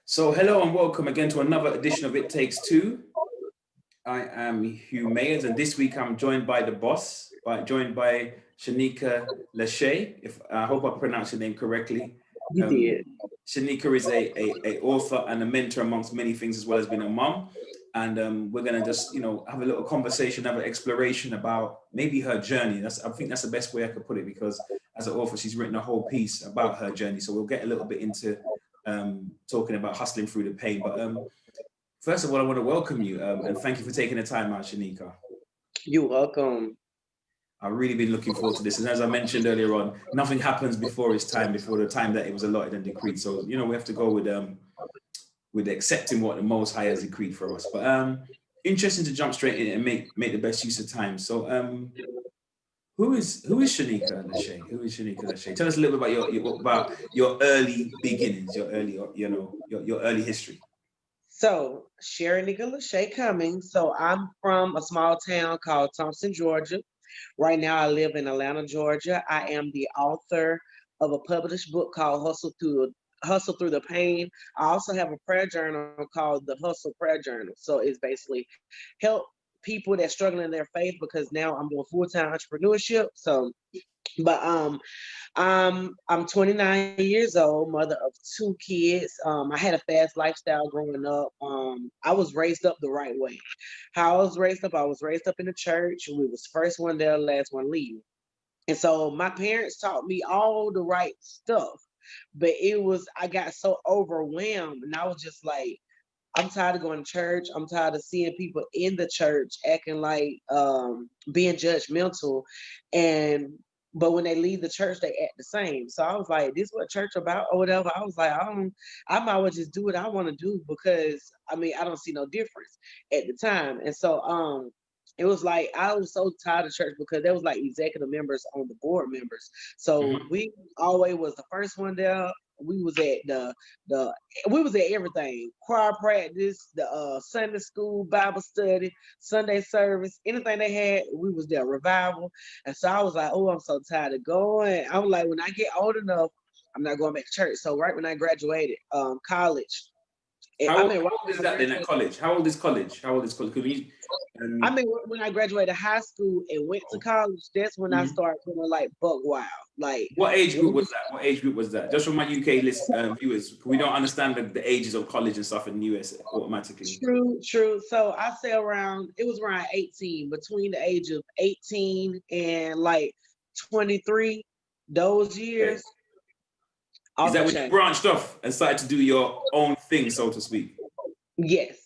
So hello and welcome again to another edition of It Takes Two. I am Hugh Mayers, and this week I'm joined by the boss, joined by Sharenika Lashay. If I hope I pronounced your name correctly. You did. Sharenika is a author and a mentor amongst many things, as well as being a mom. And we're gonna just have a little conversation, have an exploration about maybe her journey. I think that's the best way I could put it, because as an author, she's written a whole piece about her journey. So we'll get a little bit into talking about hustling through the pain. But first of all, I want to welcome you and thank you for taking the time out, Sharenika. You're welcome. I've really been looking forward to this. And as I mentioned earlier on, nothing happens before its time, before the time that it was allotted and decreed. So, we have to go with accepting what the Most High has decreed for us. But interesting to jump straight in and make the best use of time. So who is Sharenika Lashay? Who is Sharenika Lashay? Tell us a little bit about your early beginnings, your early history. So, Sharenika Lashay coming. So, I'm from a small town called Thompson, Georgia. Right now, I live in Atlanta, Georgia. I am the author of a published book called Hustle Through the Pain. I also have a prayer journal called the Hustle Prayer Journal. So, it's basically help people that struggle in their faith, because now I'm doing full-time entrepreneurship. So, but I'm 29 years old, mother of 2 kids. I had a fast lifestyle growing up. I was raised up the right way. How I was raised up in the church. We was first one there, last one leaving. And so my parents taught me all the right stuff, but I got so overwhelmed, and I was just like, I'm tired of going to church. I'm tired of seeing people in the church acting like being judgmental, but when they leave the church, they act the same. So I was like, this is what church about or whatever. I was like, I might well just do what I want to do, because I don't see no difference at the time. And so it was like I was so tired of church, because there was like executive members on the board members. So we always was the first one there. We was at we was at everything: choir practice, the Sunday school, Bible study, Sunday service, anything they had, we was there. Revival. And so I was like, oh, I'm so tired of going. I was like, when I get old enough, I'm not going back to church. So right when I graduated college. How old is that then at college? How old is college? When I graduated high school and went to college, that's when I started feeling like buck wild. Like, what age group was that? What age group was that? Just for my UK viewers, we don't understand the ages of college and stuff in the US automatically. True. So I say it was around 18, between the age of 18 and like 23, those years. Okay. Is that when you branched off and started to do your own thing, so to speak? Yes.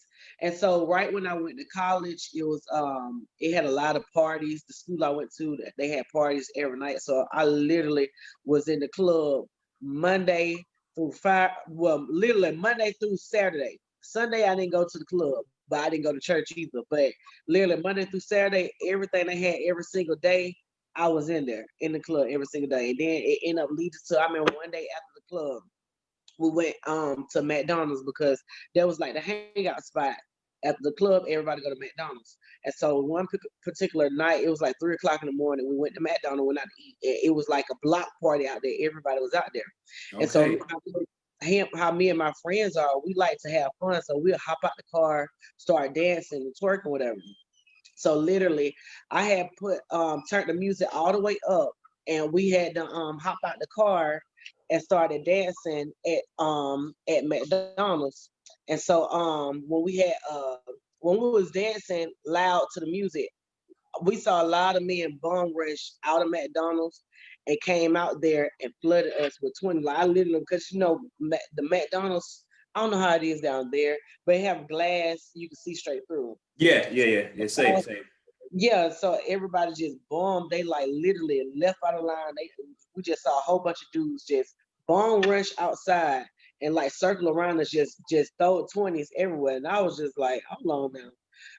And so right when I went to college, it had a lot of parties. The school I went to, they had parties every night. So I literally was in the club Monday through literally Monday through Saturday. Sunday I didn't go to the club, but I didn't go to church either. But literally Monday through Saturday, everything they had every single day, I was in there in the club every single day. And then it ended up leading to, one day after the club, we went to McDonald's, because there was like the hangout spot. After the club, everybody go to McDonald's. And so one particular night, it was like 3:00 in the morning. We went to McDonald's, went out to eat. It was like a block party out there. Everybody was out there. Okay. And so how me and my friends are, we like to have fun. So we'll hop out the car, start dancing and twerking, whatever. So literally, I had turned the music all the way up, and we had to hop out the car and started dancing at McDonald's. And so when we was dancing loud to the music, we saw a lot of men bum rush out of McDonald's and came out there and flooded us with 20. Like, I literally, because the McDonald's, I don't know how it is down there, but they have glass, you can see straight through. Yeah. Same. Yeah, so everybody just bombed. They like literally left out of line. We just saw a whole bunch of dudes just bomb rush outside and like circle around us, just throw 20s everywhere. And I was just like, hold on now,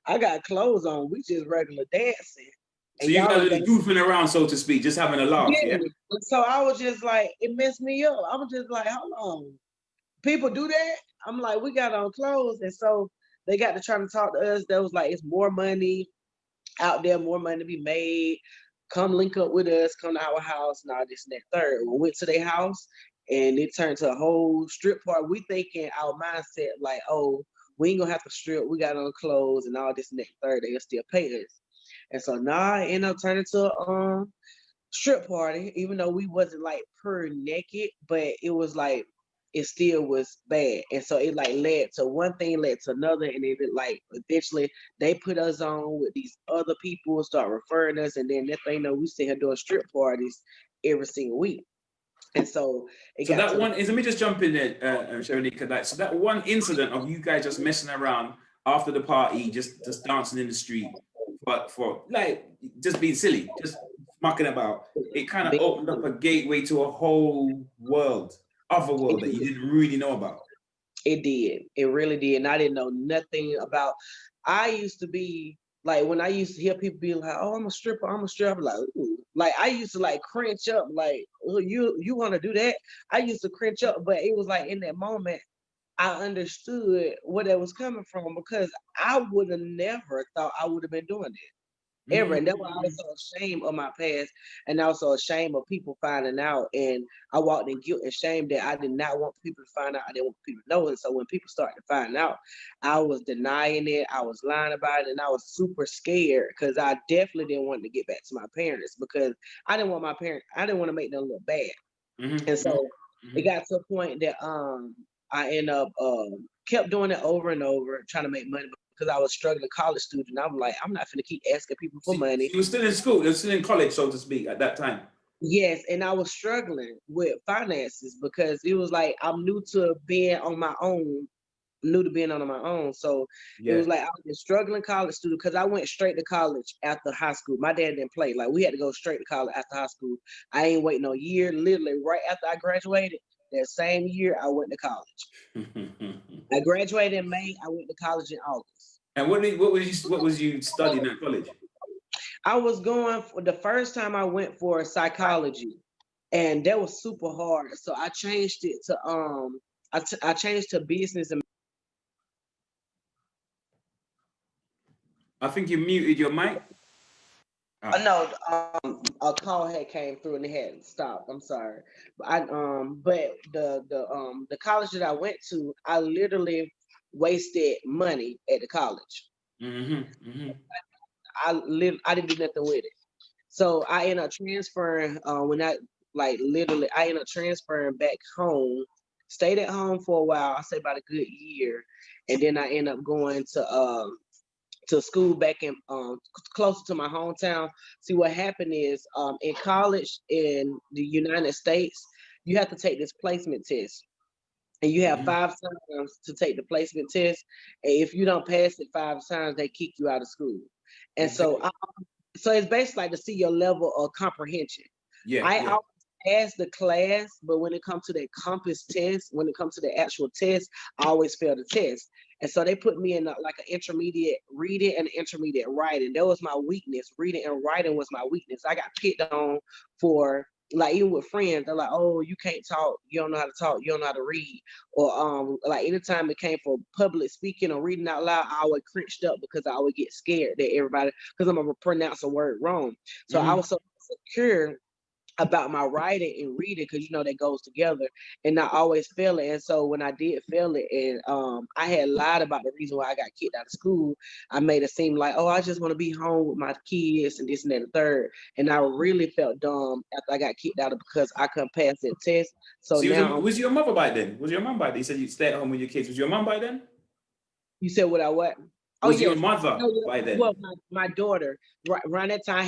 I got clothes on. We just regular dancing. So you guys are goofing around, so to speak, just having a laugh. Yeah. So I was just like, it messed me up. I was just like, hold on, people do that? I'm like, we got on clothes. And so they got to try to talk to us. That was like, it's more money out there, more money to be made. Come link up with us, come to our house, and all this and that third. We went to their house, and it turned to a whole strip party. We thinking our mindset like, oh, we ain't gonna have to strip. We got on clothes and all this and that third. They'll still pay us. And so now I end up turning to a strip party, even though we wasn't like per naked, but it was like it still was bad. And so it like led to one thing, led to another, and it like eventually they put us on with these other people, start referring us, and then next thing you know, we sit here doing strip parties every single week. And so it So got that to the one is, let me just jump in there, Sharenika. So that one incident of you guys just messing around after the party, just dancing in the street, but for like just being silly, just mucking about, it kind of opened up a gateway to a whole world, other world that you didn't really know about. It did. It really did. And I didn't know nothing about. I used to be like when I used to hear people be like, "Oh, I'm a stripper. I'm a stripper." Like, ooh. Like I used to like cringe up. Like, oh, you want to do that? I used to cringe up, but it was like in that moment I understood where that was coming from because I would have never thought I would have been doing it ever. And that was also a shame of my past and also a shame of people finding out. And I walked in guilt and shame that I did not want people to find out. I didn't want people to know. And so when people started to find out, I was denying it. I was lying about it. And I was super scared because I definitely didn't want to get back to my parents because I didn't want I didn't want to make them look bad. And so it got to a point that I end up kept doing it over and over, trying to make money because I was struggling college student. I'm like, I'm not gonna keep asking people for money. You were still in school, you were still in college, so to speak, at that time. Yes, and I was struggling with finances because it was like I'm new to being on my own, new to being on my own. So it was like I was a struggling college student because I went straight to college after high school. My dad didn't play. Like we had to go straight to college after high school. I ain't waiting no year. Literally right after I graduated, that same year I went to college. I graduated in May. I went to college in August. And what was you studying at college? I was going for the first time I went for psychology, and that was super hard. So I changed it to I changed to business and. I think you muted your mic. No, a call had came through and it had stopped. I'm sorry, but the college that I went to, I literally wasted money at the college. I didn't do nothing with it. So I ended up transferring when I like literally I ended up transferring back home, stayed at home for a while, I say about a good year, and then I ended up going to school back in closer to my hometown. See what happened is in college in the United States, you have to take this placement test. And you have 5 times to take the placement test. And if you don't pass it 5 times, they kick you out of school. And so so it's basically like to see your level of comprehension. I always pass the class, but when it comes to the compass test, when it comes to the actual test, I always fail the test. And so they put me in like an intermediate reading and intermediate writing. That was my weakness. Reading and writing was my weakness. I got picked on for like even with friends, they're like, "Oh, you can't talk. You don't know how to talk. You don't know how to read." Or like anytime it came for public speaking or reading out loud, I always cringed up because I would get scared that everybody because I'm gonna pronounce a word wrom. So I was so secure about my writing and reading because you know that goes together, and I always fail it. And so when I did fail it, and I had lied about the reason why I got kicked out of school, I made it seem like, oh, I just want to be home with my kids and this and that and the third. And I really felt dumb after I got kicked out of because I couldn't pass that test. So now was your mother by then? Was your mom by then? You said you'd stay at home with your kids. Was your mom by then? you said what I what? Oh Was your yes. mother by then? Well, my daughter around that time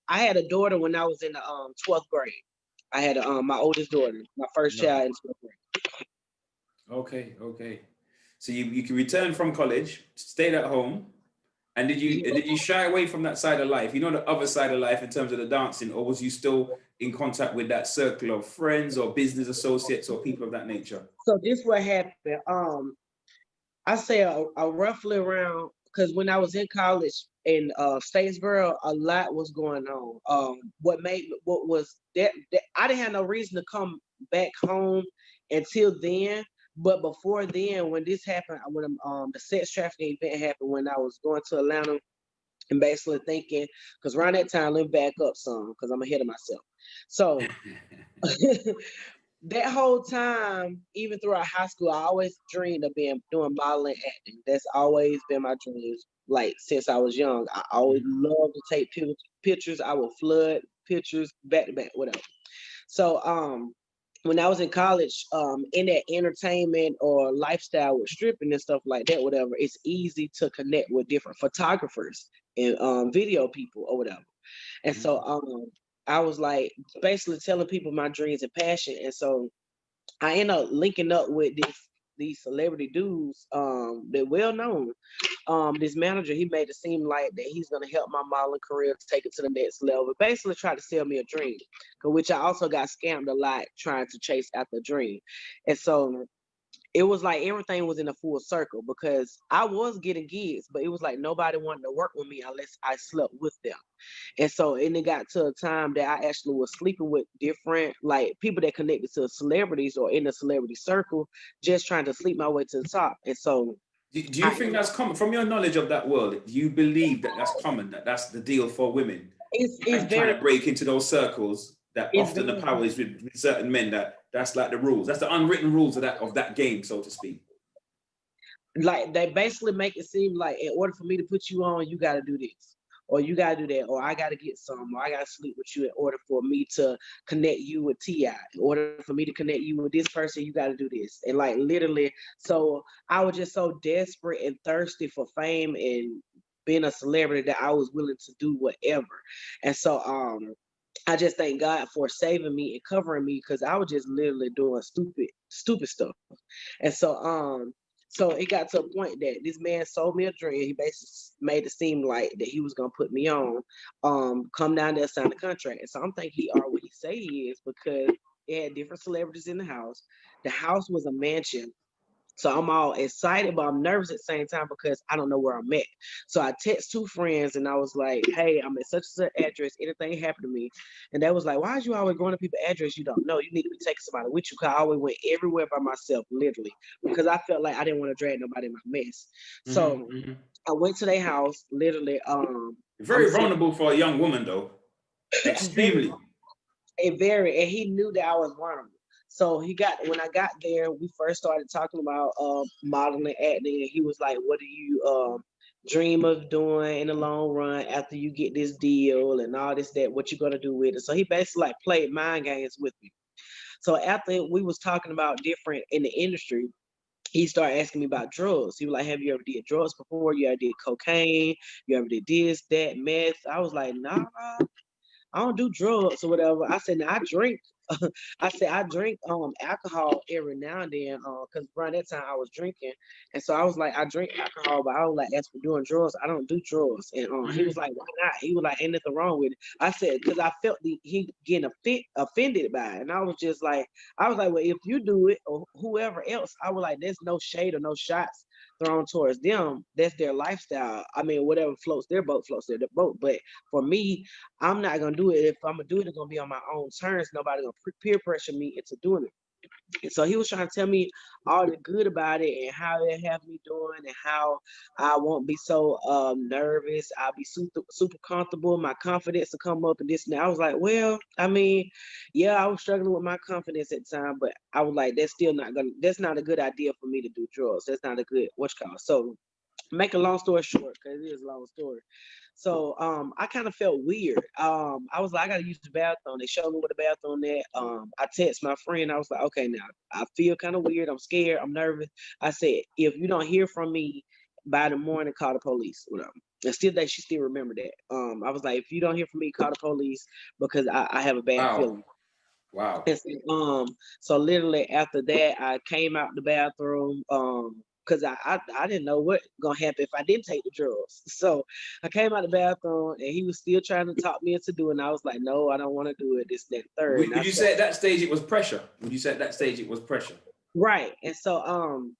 I had a daughter when I was in the 12th grade. I had my oldest daughter, my first child in 12th grade. Okay. So you can return from college, stayed at home, and did you shy away from that side of life? You know, the other side of life in terms of the dancing, or was you still in contact with that circle of friends or business associates or people of that nature? So this what happened. I say a roughly around because when I was in college in Statesboro, a lot was going on. What was that I didn't have no reason to come back home until then. But before then, when this happened, when the sex trafficking event happened, when I was going to Atlanta and basically thinking, because around that time, let me back up some, because I'm ahead of myself. So that whole time, even throughout high school, I always dreamed of doing modeling, acting. That's always been my dreams. Like since I was young, I always loved to take pictures. I would flood pictures back to back, whatever. So when I was in college, in that entertainment or lifestyle with stripping and stuff like that, whatever, it's easy to connect with different photographers and video people or whatever. And so I was like basically telling people my dreams and passion. And so I end up linking up with these celebrity dudes, they're well known. This manager, he made it seem like that he's gonna help my modeling career take it to the next level. Basically try to sell me a dream, which I also got scammed a lot trying to chase after a dream. And so it was like everything was in a full circle because I was getting gigs, but it was like nobody wanted to work with me unless I slept with them. And it got to a time that I actually was sleeping with different like people that connected to celebrities or in the celebrity circle, just trying to sleep my way to the top. And so Do you I think that's common from your knowledge of that world? Do you believe that that's common, that that's the deal for women it's and trying very to break into those circles? That it's often the very power is with certain men. That's like the rules. That's the unwritten rules of that game, so to speak. like they basically make it seem like in order for me to put you on, you got to do this, or you got to do that, or I got to get some, or I got to sleep with you in order for me to connect you with Ti. In order for me to connect you with this person, you got to do this, and like literally. So I was just so desperate and thirsty for fame and being a celebrity that I was willing to do whatever. And so I just thank God for saving me and covering me because I was just literally doing stupid stuff. And so it got to a point that this man sold me a dream. He basically made it seem like that he was gonna put me on, come down there, sign the contract. And so I'm thinking he are what he say he is because it had different celebrities in the house. The house was a mansion. So I'm all excited, but I'm nervous at the same time because I don't know where I'm at. So I text two friends and I was like, hey, I'm at such and such address. Anything happened to me? And they was like, why is you always going to people's address you don't know? You need to be taking somebody with you. Cause I always went everywhere by myself, literally, because I felt like I didn't want to drag nobody in my mess. So I went to their house, literally. I'm Very sitting vulnerable for a young woman, though. very, Extremely. and he knew that I was vulnerable. So when I got there, we first started talking about modeling, acting, and he was like, "What do you dream of doing in the long run after you get this deal and all this that? What you gonna do with it?" So he basically like played mind games with me. So after we was talking about different in the industry, he started asking me about drugs. He was like, "Have you ever did drugs before? You ever did cocaine? You ever did this, that, meth?" I was like, "Nah, I don't do drugs or whatever." I said, "Now I drink." I said I drink alcohol every now and then because around that time I was drinking, and so I was like I drink alcohol, but I was like as for doing drugs, I don't do drugs. And he was like, "Why not?" He was like, "Ain't nothing wrong with it." I said because I felt he getting offended by it, and I was like, well, if you do it or whoever else, I was like, there's no shade or no shots thrown towards them. That's their lifestyle. I mean, whatever floats their boat floats their boat. But for me, I'm not gonna do it. If I'm gonna do it, it's gonna be on my own terms. Nobody gonna peer pressure me into doing it. And so he was trying to tell me all the good about it and how it have me doing and how I won't be so nervous. I'll be super comfortable. My confidence will come up and this and that. I was like, well, I mean, yeah, I was struggling with my confidence at the time, but I was like, that's not a good idea for me to do drugs. That's not a good what's called. So make a long story short, because it is a long story. So I kind of felt weird. I was like, I gotta use the bathroom. They showed me where the bathroom at. I text my friend. I was like, okay, now I feel kind of weird. I'm scared. I'm nervous. I said, if you don't hear from me by the morning, call the police. Whatever. And still, that she still remember that. I was like, if you don't hear from me, call the police because I have a bad Wow. feeling. Wow. And so literally after that, I came out the bathroom, because I didn't know what gonna happen if I didn't take the drugs. So I came out the bathroom and he was still trying to talk me into doing it. I was like, no, I don't want to do it, this, that, third. And I Would you said, say at that stage it was pressure? Would you say at that stage it was pressure? right. And so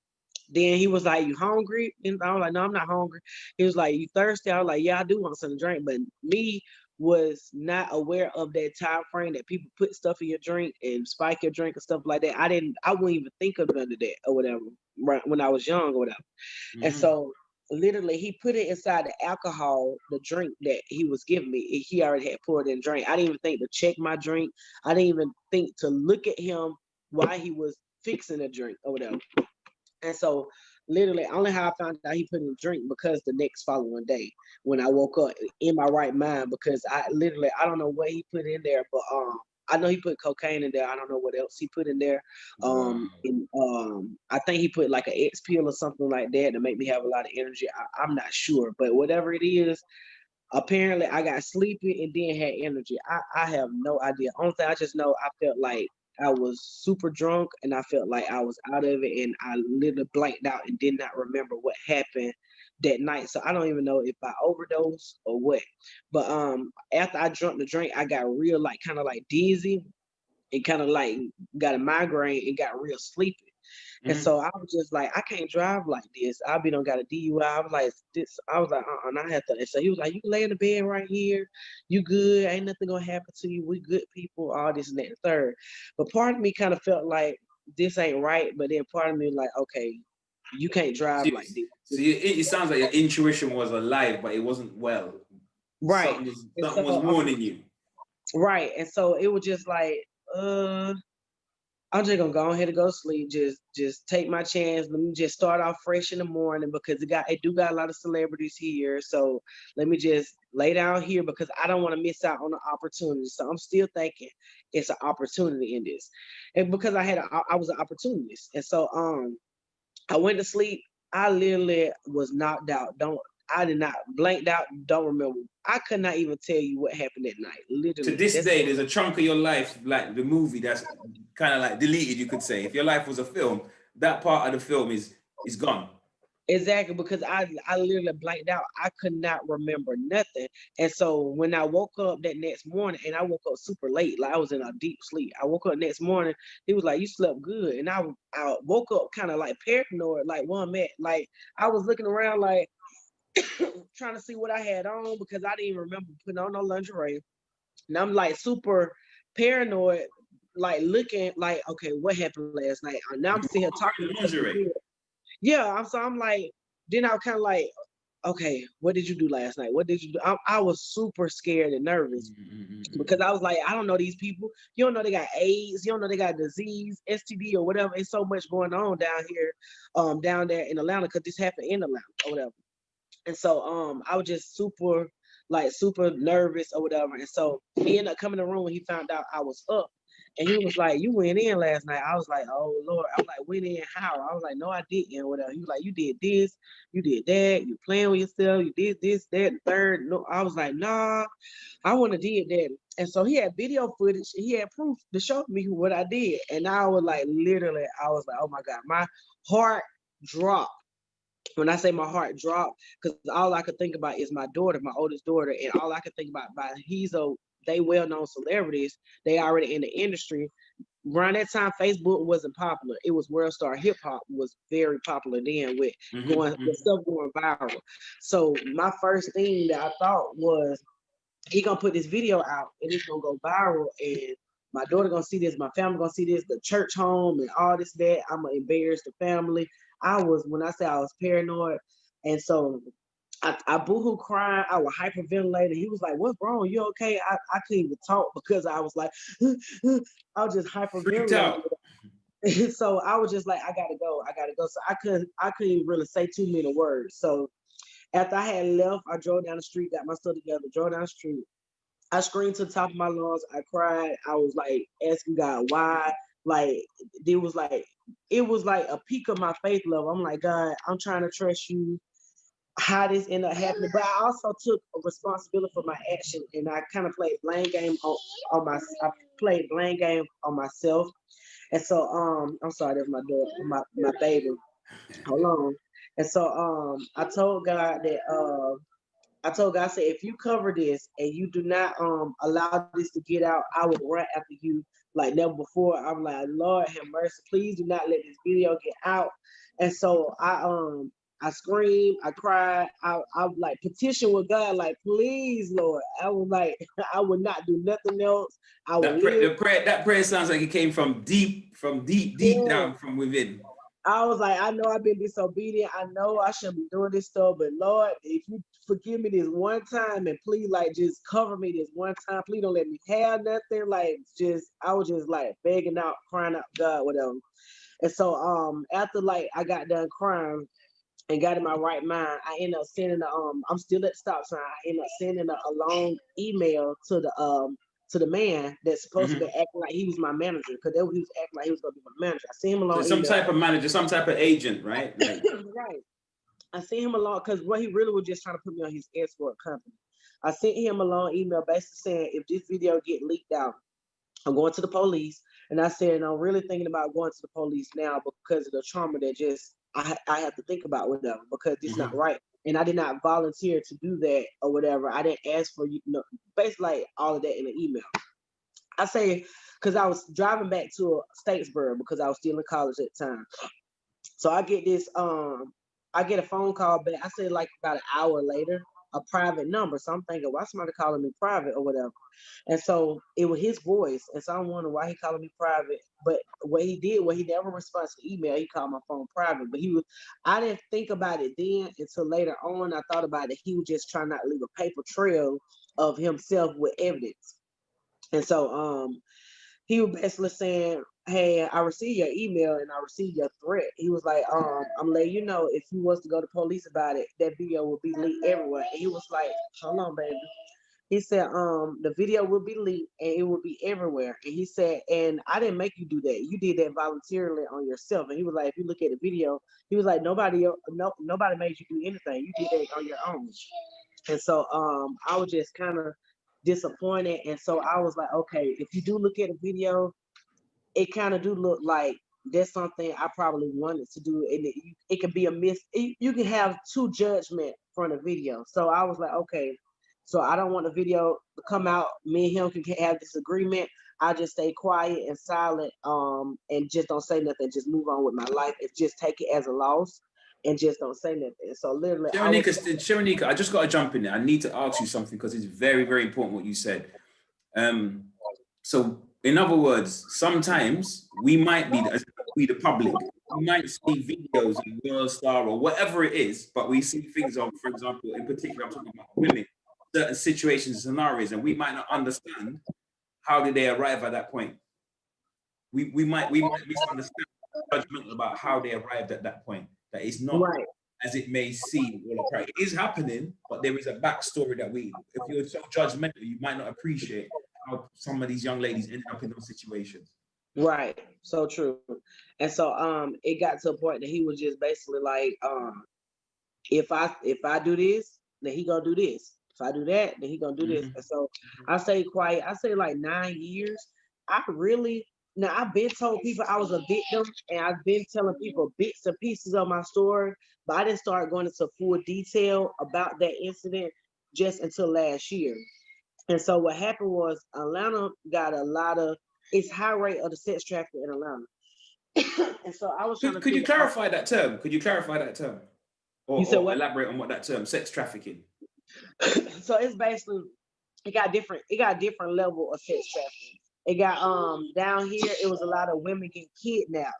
then he was like, you hungry? And I was like, no, I'm not hungry. He was like, you thirsty? I was like, yeah, I do want something to drink. But me was not aware of that time frame that people put stuff in your drink and spike your drink and stuff like that. I wouldn't even think of none of that or whatever, right, when I was young or whatever. And so literally he put it inside the alcohol, the drink that he was giving me. He already had poured in drink. I didn't even think to check my drink. I didn't even think to look at him while he was fixing a drink or whatever. And so literally only how I found out he put in a drink because the next following day when I woke up in my right mind, because I don't know what he put in there, but I know he put cocaine in there. I don't know what else he put in there. Wow. I think he put like an X pill or something like that to make me have a lot of energy. I'm not sure, but whatever it is, apparently I got sleepy and then had energy. I have no idea. Only thing I just know, I felt like I was super drunk and I felt like I was out of it, and I literally blanked out and did not remember what happened that night. So I don't even know if I overdosed or what. But after I drank the drink, I got real like kind of like dizzy and kind of like got a migraine and got real sleepy. And Mhm. so I was just like, I can't drive like this. I be done got a DUI. I was like, this. I was like, and I had to. And so he was like, you can lay in the bed right here. You good? Ain't nothing gonna happen to you. We good people. All this and that and third. But part of me kind of felt like this ain't right. But then part of me like, okay, you can't So, drive you, like this. so it sounds like your intuition was alive, but it wasn't well. Right. And Something was so, warning you. right. And so it was just like, uh. I'm just gonna go ahead and go to sleep. Just take my chance. Let me just start off fresh in the morning because it do got a lot of celebrities here. So let me just lay down here because I don't want to miss out on the opportunity. So I'm still thinking it's an opportunity in this, and because I was an opportunist, and so I went to sleep. I literally was knocked out. I did not blanked out. Don't remember. I could not even tell you what happened that night. To Literally, this that's day, there's a chunk of your life, like the movie, that's kind of like deleted, you could say. If your life was a film, that part of the film is gone. exactly, because I literally blanked out. I could not remember nothing. And so when I woke up that next morning, and I woke up super late, like I was in a deep sleep. I woke up next morning, he was like, "You slept good," and I woke up kind of like paranoid, like one man, like I was looking around like trying to see what I had on because I didn't even remember putting on no lingerie, and I'm like super paranoid, like looking like, okay, what happened last night? Now I'm You sitting here woke up talking in to myself in lingerie. the bed. Yeah, I'm like, then I was kind of like, okay, what did you do last night? What did you do? I was super scared and nervous because I was like, I don't know these people. You don't know they got AIDS. You don't know they got disease, STD or whatever. It's so much going on down here, down there in Atlanta because this happened in Atlanta or whatever. And so I was just super nervous or whatever. And so he ended up coming in the room when he found out I was up. And he was like, "You went in last night." I was like, "Oh Lord." I was like, "Went in how?" I was like, "No, I didn't," whatever. He was like, "You did this, you did that, you playing with yourself, you did this, that, and third." No, I was like, "Nah, I wouldn't have did that." And so he had video footage, he had proof to show me what I did. And I was like, literally, I was like, oh my God, my heart dropped. When I say my heart dropped, because all I could think about is my daughter, my oldest daughter, and all I could think about they well-known celebrities, they already in the industry. Around that time, Facebook wasn't popular. It was World Star Hip Hop was very popular then with stuff going viral. So my first thing that I thought was he gonna put this video out and it's gonna go viral and my daughter gonna see this, my family gonna see this, the church home and all this that. I'm gonna embarrass the family. When I say I was paranoid, and so I boohoo crying. I was hyperventilating. He was like, "What's wrong? You okay?" I couldn't even talk because I was like, I was just Freaked hyperventilating. out. So I was just like, I gotta go, I gotta go. So I couldn't even really say too many words. So after I had left, I drove down the street, got my stuff together, drove down the street. I screamed to the top of my lungs. I cried. I was like asking God why. Like it was like a peak of my faith level. I'm like, God, I'm trying to trust you. How this ended up happening, but I also took a responsibility for my action, and I kind of played blame game on my. I played blame game on myself, and so I'm sorry, that's my daughter, my baby. Hold on. And so I told God, I said, if you cover this and you do not allow this to get out, I will run after you like never before. I'm like, Lord have mercy, please do not let this video get out. And so I screamed, I cried, I like petition with God, like, please, Lord. I was like, I would not do nothing else. I would live. That prayer sounds like it came from deep, deep Yeah. down from within. I was like, I know I've been disobedient. I know I shouldn't be doing this stuff, but Lord, if you forgive me this one time and please like just cover me this one time, please don't let me have nothing. Like just I was just like begging out, crying out God, whatever. And so after like I got done crying and got in my right mind, I ended up sending I'm still at the stop sign. I ended up sending a long email to the man that's supposed to be Mhm. acting like he was my manager, because he was acting like he was gonna be my manager. I sent him a So long some email. type of manager, some type of agent, right? Like, Right. I sent him a long because what he really was just trying to put me on his escort company. I sent him a long email basically saying if this video get leaked out, I'm going to the police. And I said, and I'm really thinking about going to the police now because of the trauma that just I have to think about with them because it's not mhm. right. And I did not volunteer to do that or whatever. I didn't ask for basically like all of that in the email. I say because I was driving back to Statesboro because I was still in college at the time. So I get a phone call back. I say like about an hour later, a private number. So I'm thinking, why somebody calling me private or whatever? And so it was his voice. And so I'm wondering why he calling me private. But what he did, he never responds to email. He called my phone private. But I didn't think about it then until later on. I thought about it. He was just trying not to leave a paper trail of himself with evidence. And so he was basically saying, "Hey, I received your email and I received your threat." He was like, I'm letting you know if you was to go to police about it, that video will be leaked everywhere." And he was like, "Hold on, baby." He said, the video will be leaked and it will be everywhere. And he said, and I didn't make you do that. You did that voluntarily on yourself. And he was like, if you look at the video, he was like, nobody made you do anything. You did that on your own. And so I was just kind of disappointed. And so I was like, okay, if you do look at the video, it kind of do look like that's something I probably wanted to do, and it can be a miss. You can have two judgment from the video. So I was like, okay, so I don't want the video to come out. Me and him can have this agreement. I just stay quiet and silent, and just don't say nothing. Just move on with my life and just take it as a loss, and just don't say nothing. So literally, I was Sharenika, I just got to jump in there. I need to ask you something because it's very, very important what you said. Um, so, in other words, sometimes we might be, as we the public, we might see videos of World Star or whatever it is, but we see things of, for example, in particular, I'm talking about women, certain situations and scenarios, and we might not understand how did they arrive at that point. We might misunderstand judgment about how they arrived at that point. That it's not right. as it may seem all apart. It is happening, but there is a backstory that if you're so judgmental, you might not appreciate how some of these young ladies ended up in those situations. Right. So true. And so it got to a point that he was just basically like, if I do this, then he gonna do this. If I do that, then he gonna do this. Mm-hmm. And so I stayed quiet. I say like 9 years. I really now I've been told people I was a victim, and I've been telling people bits and pieces of my story, but I didn't start going into full detail about that incident just until last year. And so what happened was Atlanta got a lot of it's high rate of the sex trafficking in Atlanta. And so I was trying to Could you figure out. clarify that term? Could you clarify that term, You said or what? elaborate on what that term, sex trafficking? So it's basically it got different level of sex trafficking. It got down here it was a lot of women getting kidnapped.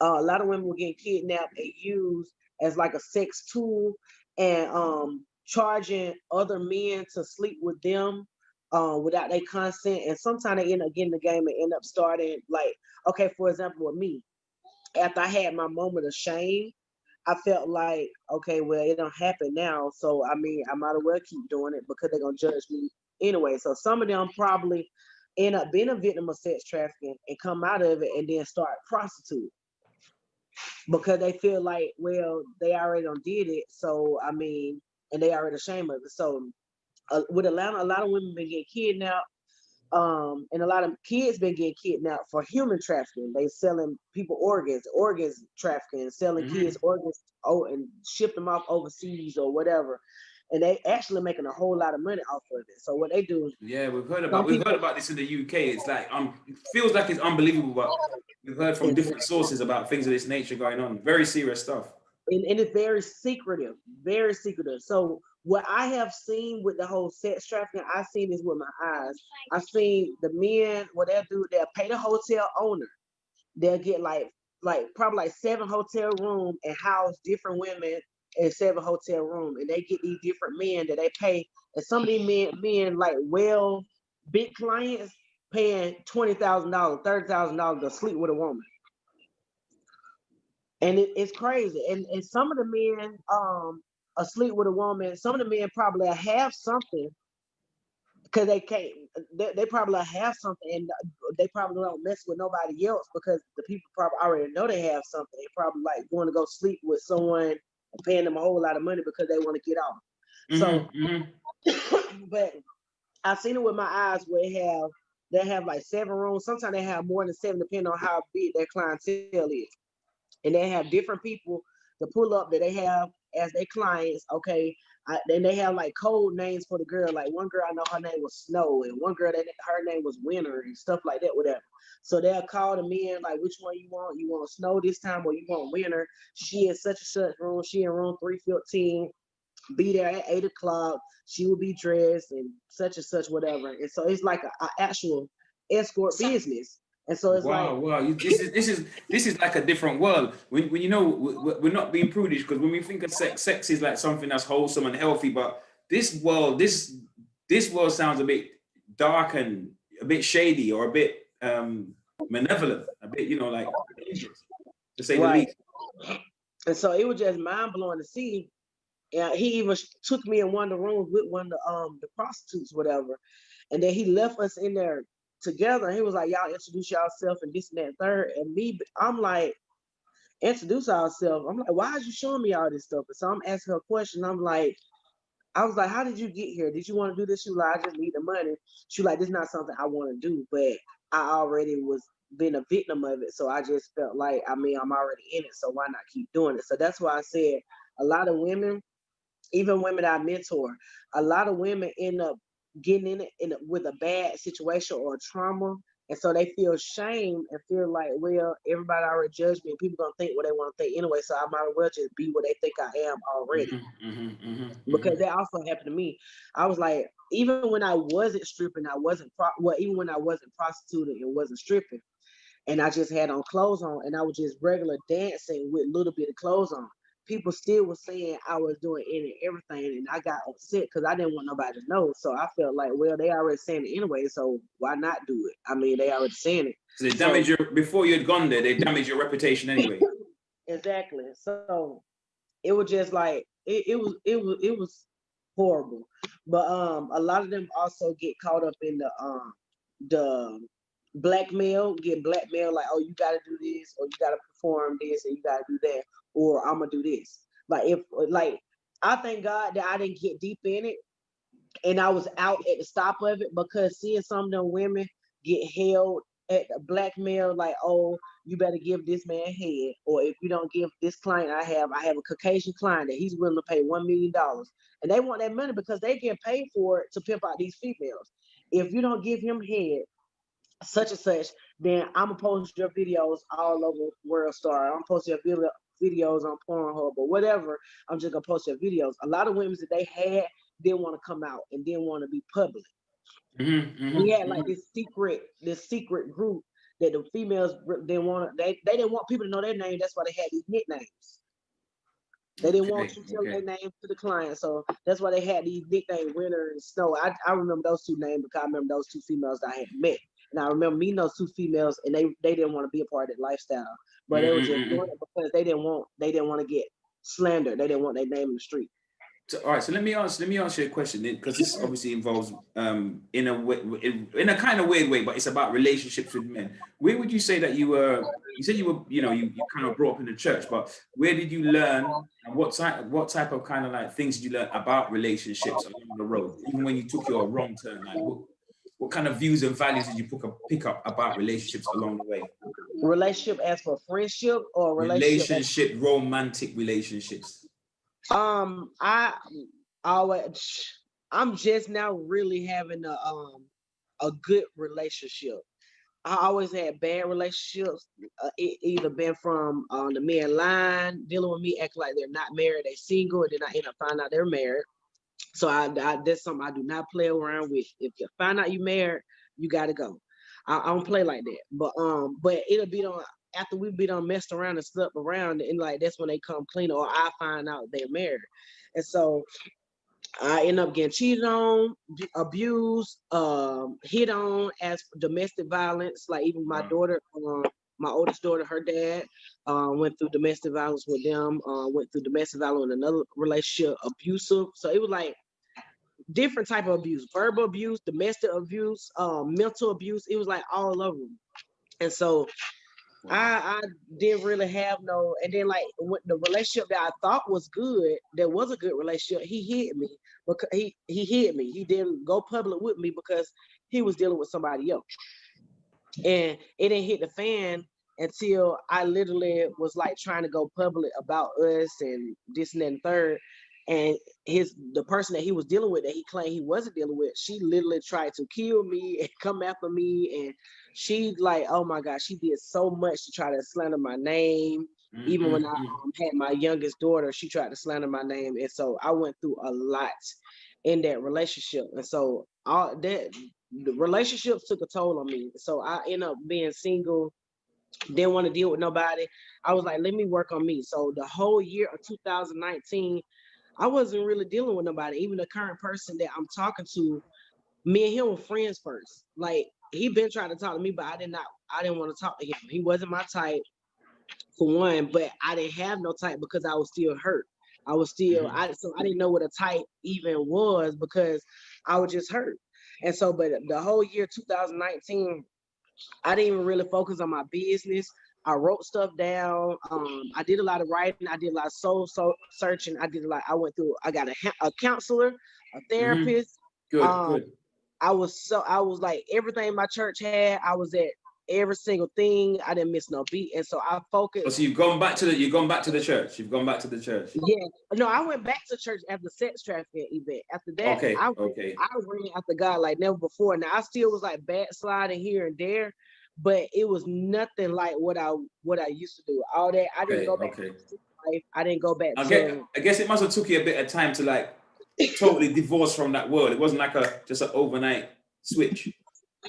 A lot of women were getting kidnapped and used as like a sex tool, and charging other men to sleep with them without their consent. And sometimes they end up getting the game and end up starting like, okay, for example, with me, after I had my moment of shame, I felt like, okay, well, it don't happen now. So I mean, I might as well keep doing it because they're gonna judge me anyway. So some of them probably end up being a victim of sex trafficking and come out of it and then start prostituting because they feel like, well, they already done did it. So I mean, and they already ashamed of it. So with Atlanta, a lot of women been getting kidnapped. And a lot of kids been getting kidnapped for human trafficking. They selling people organs trafficking, selling kids Mm-hmm. organs, and ship them off overseas or whatever. And they actually making a whole lot of money off of it. So what they do, Yeah, some we've heard people, about this in the UK. It's like it feels like it's unbelievable, but we've heard from different sources about things of this nature going on. Very serious stuff. and it's very secretive, very secretive. So what I have seen with the whole sex trafficking, I've seen this with my eyes. I've seen the men, what they'll do, they'll pay the hotel owner. They'll get like like probably like 7 hotel rooms and house different women in 7 hotel rooms, and they get these different men that they pay, and some of these men like big clients paying $20,000, $30,000 to sleep with a woman. And it's crazy. And some of the men asleep with a woman, some of the men probably have something because they can't, they probably have something, and they probably don't mess with nobody else because the people probably already know they have something. They probably like going to go sleep with someone and paying them a whole lot of money because they want to get off. So, but I've seen it with my eyes where they have like 7 rooms. Sometimes they have more than 7, depending on how big their clientele is. And they have different people to pull up that they have as their clients. Okay, then they have like code names for the girl. Like one girl I know her name was Snow, and one girl her name was Winter, and stuff like that, whatever. So they'll call them in like, which one you want? You want Snow this time, or you want Winter? She in such and such room. She in room 315. Be there at 8 o'clock. She will be dressed and such, whatever. And so it's like an actual escort business. And so it's wow. This is like a different world. When you know, we're not being prudish, because when we think of sex is like something that's wholesome and healthy. But this world sounds a bit dark and a bit shady, or a bit malevolent, a bit, like dangerous, to say the least. And so it was just mind blowing to see. And he even took me in one of the rooms with one of the prostitutes, whatever. And then he left us in there together. And he was like, y'all introduce yourself and this and that and third. And I'm like, introduce ourselves. I'm like, why is you showing me all this stuff? And so I'm asking her a question. I was like, how did you get here? Did you want to do this? She was like, I just need the money. She was like, this is not something I want to do, but I already was been a victim of it. So I just felt like, I'm already in it. So why not keep doing it? So that's why I said a lot of women, even women that I mentor, a lot of women end up getting in it with a bad situation or trauma. And so they feel shame and feel like, well, everybody already judged me and people gonna think what they want to think anyway. So I might as well just be what they think I am already. Because that also happened to me. I was like, even when I wasn't stripping, even when I wasn't prostituting and wasn't stripping, and I just had on clothes on and I was just regular dancing with a little bit of clothes on, people still were saying I was doing any and everything, and I got upset because I didn't want nobody to know. So I felt like, well, they already saying it anyway, so why not do it? They already saying it. So they damaged before you had gone there, they damaged your reputation anyway. Exactly. So it was just like it was horrible. But a lot of them also get caught up in the blackmail, like, oh, you gotta do this, or you gotta perform this, and you gotta do that, or I'm gonna do this. I thank God that I didn't get deep in it and I was out at the stop of it, because seeing some of them women get held at the blackmail, like, oh, you better give this man head, or if you don't give this client I have a Caucasian client that he's willing to pay $1 million, and they want that money because they get paid for it to pimp out these females. If you don't give him head, such and such, then I'm gonna post your videos all over World Star. I'm posting your videos on Pornhub or whatever. I'm just gonna post your videos. A lot of women that they had didn't want to come out and didn't want to be public. We had like this secret group that the females didn't want. They didn't want people to know their name. That's why they had these nicknames. They didn't want to tell their name to the client, so that's why they had these nicknames, Winter and Snow. I remember those 2 names because I remember those 2 females that I had met. And I remember meeting those 2 females, and they didn't want to be a part of that lifestyle, but they were just doing it because they didn't want to get slandered. They didn't want their name in the street. So, all right, so let me ask you a question, because this obviously involves in a kind of weird way, but it's about relationships with men. Where would you say that you were? You said you were, you kind of brought up in the church, but where did you learn, and what type of kind of like things did you learn about relationships along the road, even when you took your wrong turn? Like what kind of views and values did you pick up about relationships along the way? Relationship as for friendship, or romantic relationships? I'm just now really having a good relationship. I always had bad relationships. It either been from the men lying, dealing with me, acting like they're not married, they single, and then I end up finding out they're married. So that's something I do not play around with. If you find out you married, you got to go. I don't play like that. But it'll be on after we be done messed around and slept around, and like that's when they come clean, or I find out they're married. And so I end up getting cheated on, abused, hit on as domestic violence. Like even my daughter, my oldest daughter, her dad went through domestic violence with them. Went through domestic violence in another relationship, abusive. So it was like different type of abuse, verbal abuse, domestic abuse, mental abuse. It was like all of them. And so I didn't really have no, and then like the relationship that I thought was good, that was a good relationship, he hid me because he hid me. He didn't go public with me because he was dealing with somebody else. And it didn't hit the fan until I literally was like trying to go public about us and this and that and third. And the person that he was dealing with, that he claimed he wasn't dealing with, she literally tried to kill me and come after me. And she like, oh my God, she did so much to try to slander my name. Even when I had my youngest daughter, she tried to slander my name. And so I went through a lot in that relationship. And so all that, the relationships took a toll on me. So I ended up being single, didn't want to deal with nobody. I was like, let me work on me. So the whole year of 2019, I wasn't really dealing with nobody. Even the current person that I'm talking to, me and him were friends first. Like he been trying to talk to me, but I didn't want to talk to him. He wasn't my type for one, but I didn't have no type because I was still hurt. I was still, so I didn't know what a type even was because I was just hurt. And so, but the whole year 2019, I didn't even really focus on my business. I wrote stuff down. I did a lot of writing. I did a lot of soul searching. I went through, I got a counselor, a therapist. Good, good. I was like everything my church had, I was at every single thing. I didn't miss no beat. And so I focused. Oh, so you've gone back to the church. You've gone back to the church. Yeah. No, I went back to church after the sex trafficking event. After that, I ran after God like never before. Now I still was like backsliding here and there, but it was nothing like what I used to do. All that I didn't go back to life. I didn't go back to. I guess it must have took you a bit of time to like totally divorce from that world. It wasn't like just an overnight switch.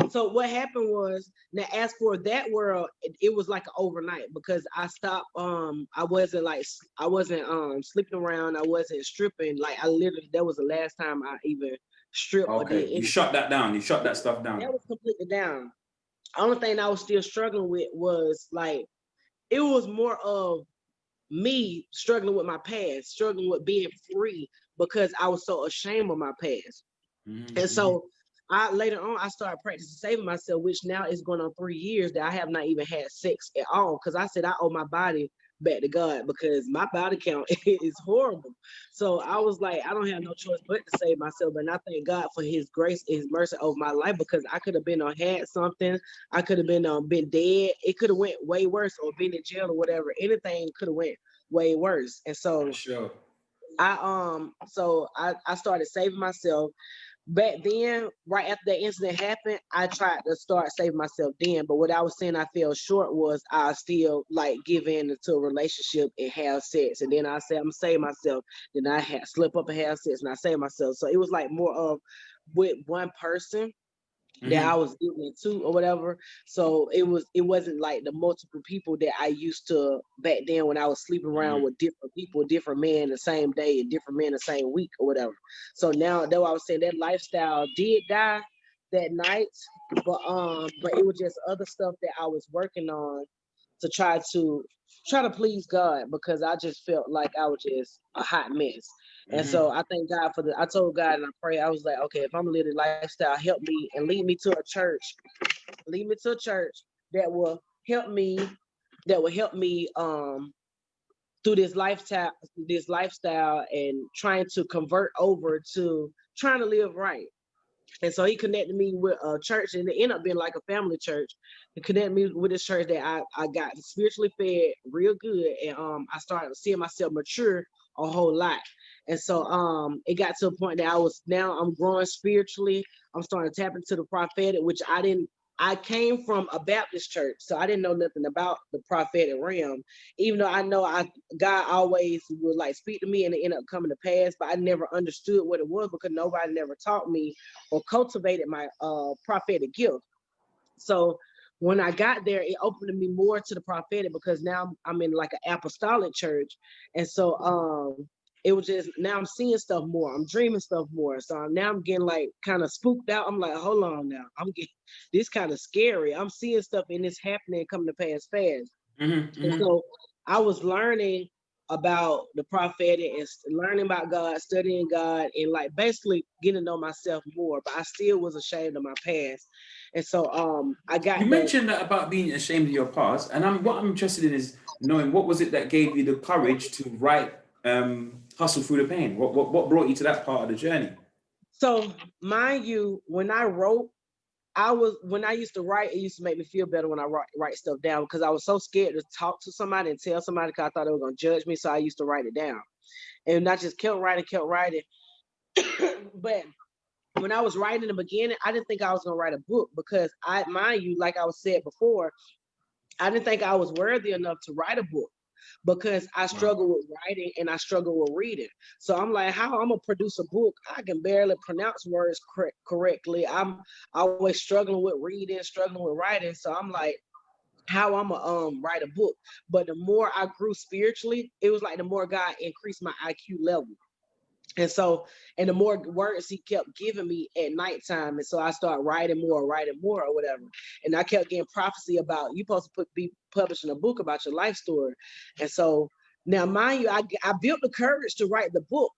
So what happened was, now as for that world, it was like an overnight because I stopped. I wasn't sleeping around. I wasn't stripping. Like I literally, that was the last time I even stripped. Okay, you shut that down. You shut that stuff down. That was completely down. Only thing I was still struggling with was like, it was more of me struggling with my past, struggling with being free because I was so ashamed of my past. And so later on, I started practicing saving myself, which now is going on 3 years that I have not even had sex at all. Because I said I owe my body back to God because my body count is horrible. So I was like, I don't have no choice but to save myself. And I thank God for his grace and his mercy over my life because I could have been had something. I could have been dead. It could have went way worse or been in jail or whatever. Anything could have went way worse. And so I started saving myself. Back then, right after that incident happened, I tried to start saving myself then. But what I was saying I fell short was I still like give in to a relationship and have sex. And then I said, I'm gonna save myself. Then I had slip up and have sex and I saved myself. So it was like more of with one person that I was giving it to or whatever. So it wasn't like the multiple people that I used to back then when I was sleeping around with different people, different men the same day and different men the same week or whatever. So now though I was saying that lifestyle did die that night, but it was just other stuff that I was working on to try to please God because I just felt like I was just a hot mess. And so I thank God I told God and I pray, I was like, okay, if I'm living lifestyle, help me and lead me to a church that will help me, through this lifestyle and trying to convert over to trying to live right. And so he connected me with a church, and it ended up being like a family church. He connected me with this church that I got spiritually fed real good, and I started seeing myself mature a whole lot. And so it got to a point that I'm growing spiritually. I'm starting to tap into the prophetic, which I came from a Baptist church, so I didn't know nothing about the prophetic realm. Even though I know God always would like speak to me and it ended up coming to pass, but I never understood what it was because nobody never taught me or cultivated my prophetic gift. So when I got there, it opened me more to the prophetic because now I'm in like an apostolic church. And so it was just, now I'm seeing stuff more. I'm dreaming stuff more. So now I'm getting like kind of spooked out. I'm like, hold on now. I'm getting this kind of scary. I'm seeing stuff and it's happening, coming to pass fast. And so I was learning about the prophetic and learning about God, studying God, and like basically getting to know myself more. But I still was ashamed of my past. And so I got You the mentioned that about being ashamed of your past, and what I'm interested in is knowing what was it that gave you the courage to write Hustle Through the Pain? What brought you to that part of the journey? so mind you, when I used to write, it used to make me feel better when I write stuff down because I was so scared to talk to somebody and tell somebody because I thought they were going to judge me. So I used to write it down. And I just kept writing. But when I was writing in the beginning, I didn't think I was going to write a book because mind you, like I was said before, I didn't think I was worthy enough to write a book because I struggle with writing and I struggle with reading. So I'm like, how I'm gonna produce a book? I can barely pronounce words correctly. I'm always struggling with reading, struggling with writing. So I'm like, how I'm gonna write a book? But the more I grew spiritually, it was like the more God increased my IQ level. And the more words he kept giving me at nighttime. And so I started writing more or whatever. And I kept getting prophecy about you supposed to be publishing a book about your life story. And so now, mind you, I built the courage to write the book,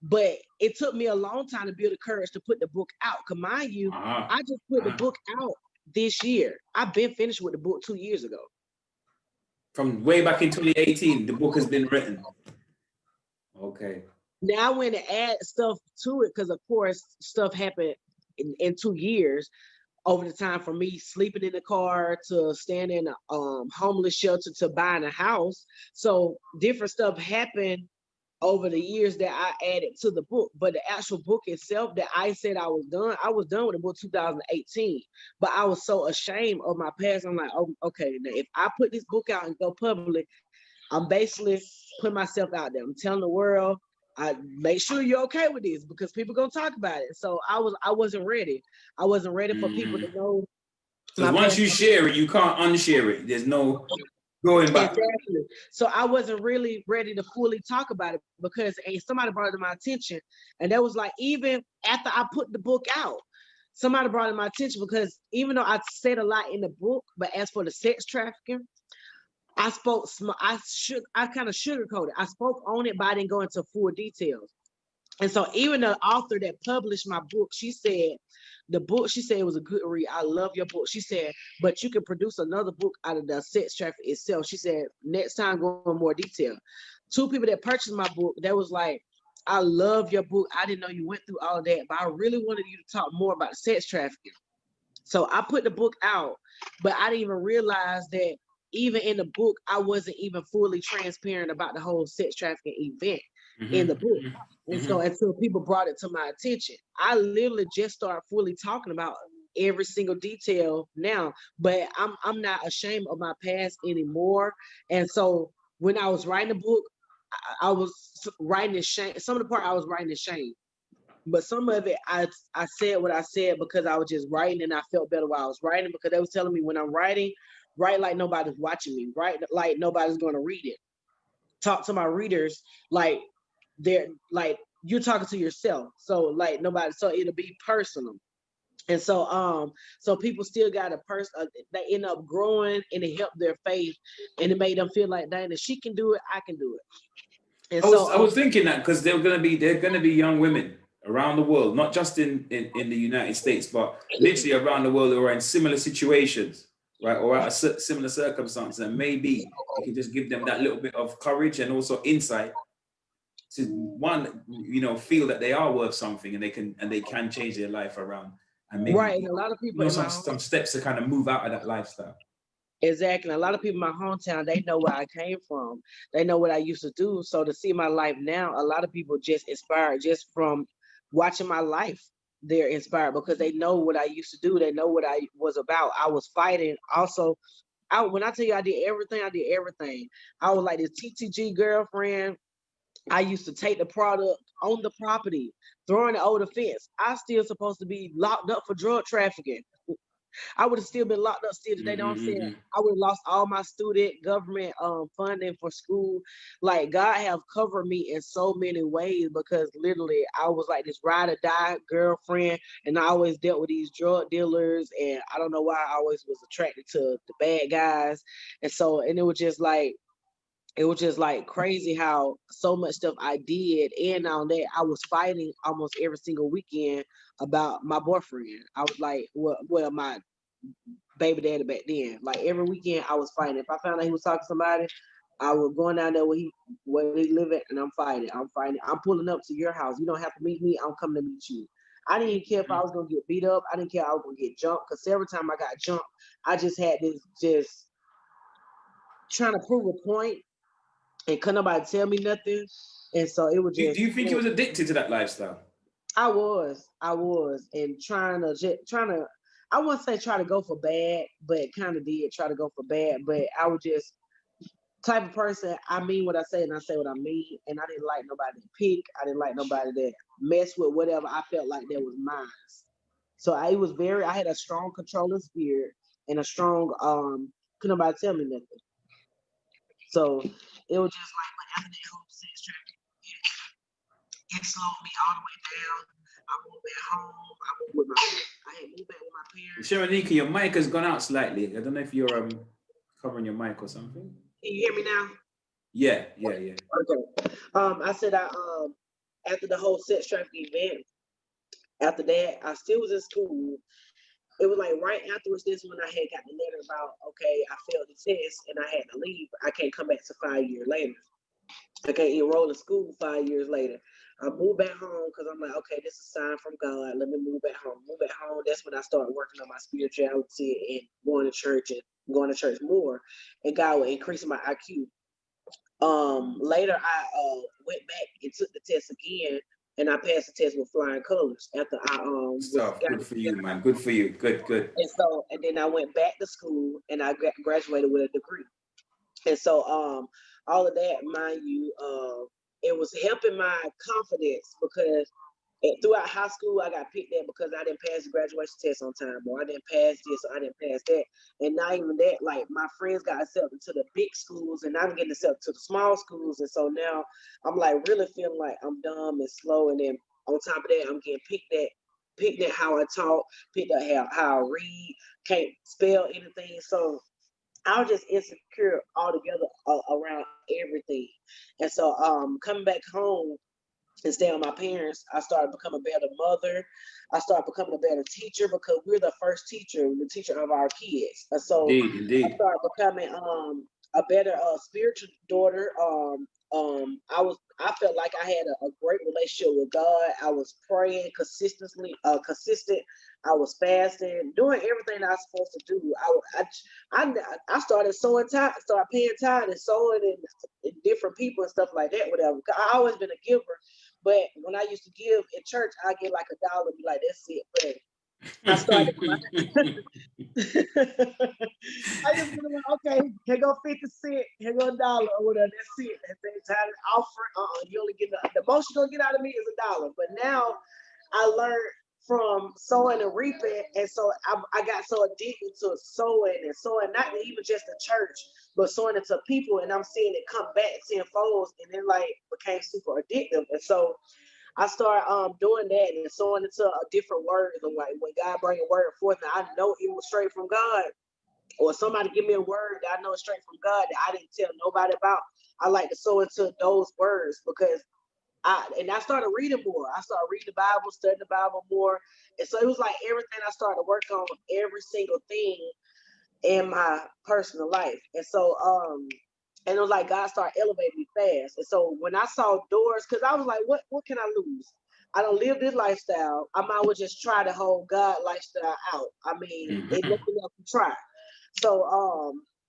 but it took me a long time to build the courage to put the book out. Because mind you, I just put the book out this year. I've been finished with the book 2 years ago. From way back in 2018, the book has been written. Okay. Now I went and add stuff to it because, of course, stuff happened in 2 years over the time from me sleeping in the car to staying in a homeless shelter to buying a house. So different stuff happened over the years that I added to the book. But the actual book itself that I said I was done with the book 2018. But I was so ashamed of my past. I'm like, oh, okay, now if I put this book out and go public, I'm basically putting myself out there. I'm telling the world, I make sure you're okay with this because people gonna talk about it. So I wasn't ready. I wasn't ready for people to know So once you share it, you can't unshare it. There's no going back. Exactly. So I wasn't really ready to fully talk about it because somebody brought it to my attention. And that was like, even after I put the book out, somebody brought it to my attention because even though I said a lot in the book, but as for the sex trafficking, I spoke, I kind of sugarcoated. I spoke on it, but I didn't go into full details. And so even the author that published my book, she said it was a good read. I love your book. She said, but you can produce another book out of the sex traffic itself. She said, next time go in more detail. 2 people that purchased my book, that was like, I love your book. I didn't know you went through all of that, but I really wanted you to talk more about sex trafficking. So I put the book out, but I didn't even realize that even in the book, I wasn't even fully transparent about the whole sex trafficking event in the book. And so until people brought it to my attention, I literally just started fully talking about every single detail now, but I'm not ashamed of my past anymore. And so when I was writing the book, I was writing in shame. Some of the part I was writing in shame. But some of it, I said what I said because I was just writing and I felt better while I was writing because they was telling me when I'm writing, write like nobody's watching me, write like nobody's going to read it. Talk to my readers like they're like you're talking to yourself. So like nobody, so it'll be personal. And so people still got a person, they end up growing and it helped their faith and it made them feel like, dang, if she can do it, I can do it. And I was thinking that because they're gonna be young women around the world, not just in the United States, but literally around the world who are in similar situations, right, or at a similar circumstance, and maybe you can just give them that little bit of courage and also insight to one, feel that they are worth something and they can change their life around and maybe right, and a lot of people in my some steps to kind of move out of that lifestyle. Exactly. A lot of people in my hometown, they know where I came from. They know what I used to do. So to see my life now, a lot of people just inspired just from watching my life. They're inspired because they know what I used to do. They know what I was about. I was fighting. Also, when I tell you I did everything, I did everything. I was like this TTG girlfriend. I used to take the product on the property, throwing it over the fence. I still supposed to be locked up for drug trafficking. I would have still been locked up still today. Know what I'm saying? Mm-hmm. I would have lost all my student government funding for school. Like God have covered me in so many ways because literally I was like this ride or die girlfriend, and I always dealt with these drug dealers, and I don't know why I always was attracted to the bad guys, and so and it was just like crazy how so much stuff I did, and on that I was fighting almost every single weekend about my boyfriend. I was like, well, my baby daddy back then. Like every weekend I was fighting. If I found out he was talking to somebody, I was going down there where he live at, and I'm fighting. I'm fighting. I'm pulling up to your house. You don't have to meet me. I'm coming to meet you. I didn't even care if I was gonna get beat up. I didn't care if I was gonna get jumped. Cause every time I got jumped, I just had this just trying to prove a point, and couldn't nobody tell me nothing. And so it was Do just you think he was addicted to that lifestyle? I was, and trying to, I wouldn't say try to go for bad, but kind of did try to go for bad. But I was just type of person. I mean what I say, and I say what I mean. And I didn't like nobody to pick. I didn't like nobody that mess with whatever I felt like that was mine. So I had a strong controlling spirit and a strong couldn't nobody tell me nothing. So it was just like, but after that whole sex trafficking, it slowed me all the way down. I moved back home. I had moved back with my parents. Sharenika, your mic has gone out slightly. I don't know if you're covering your mic or something. Can you hear me now? Yeah. Okay. I said after the whole sex trafficking event, after that, I still was in school. It was like right afterwards, this when I had got the letter about, okay, I failed the test and I had to leave. I can't come back to 5 years later. I can't enroll in school 5 years later. I moved back home because I'm like, okay, this is a sign from God. Let me move back home. Move back home. That's when I started working on my spirituality and going to church more. And God would increase my IQ. Later I went back and took the test again, and I passed the test with flying colors after I was Stuff. Good for you, man. Good for you. Good. and then I went back to school and I graduated with a degree. And so all of that, mind you, it was helping my confidence because throughout high school I got picked at because I didn't pass the graduation test on time, or I didn't pass this, or I didn't pass that. And not even that, like my friends got accepted to the big schools and I'm getting accepted to the small schools. And so now I'm like really feeling like I'm dumb and slow. And then on top of that, I'm getting picked at how I talk, picked at how I read, can't spell anything. So I was just insecure altogether around everything. And so coming back home and staying with my parents, I started becoming a better mother. I started becoming a better teacher because we're the teacher of our kids. And so I Indeed. started becoming a better spiritual daughter. I felt like I had a great relationship with God. I was praying consistent. I was fasting, doing everything I was supposed to do. I started sowing time, started paying time and sowing in different people and stuff like that. Whatever. I always been a giver, but when I used to give in church, I get like $1, be like, that's it. But I started. I just been like, okay, here go 50 cents, here go $1 or whatever. That's it. That's the entire offering. You only get the most you're gonna get out of me is $1. But now I learned from sowing and reaping, and so I got so addicted to sowing, not even just the church, but sowing it to people, and I'm seeing it come back tenfold, and it like became super addictive, and so I started doing that and sowing into a different word. And like when God bring a word forth, and I know it was straight from God, or somebody give me a word that I know is straight from God that I didn't tell nobody about. I like to sow into those words because I started reading more. I started reading the Bible, studying the Bible more. And so it was like everything I started to work on, every single thing in my personal life. And so and it was like God started elevating me fast. And so when I saw doors, because I was like, what can I lose? I don't live this lifestyle. I might well just try the whole God lifestyle out. I mean, it nothing else to try.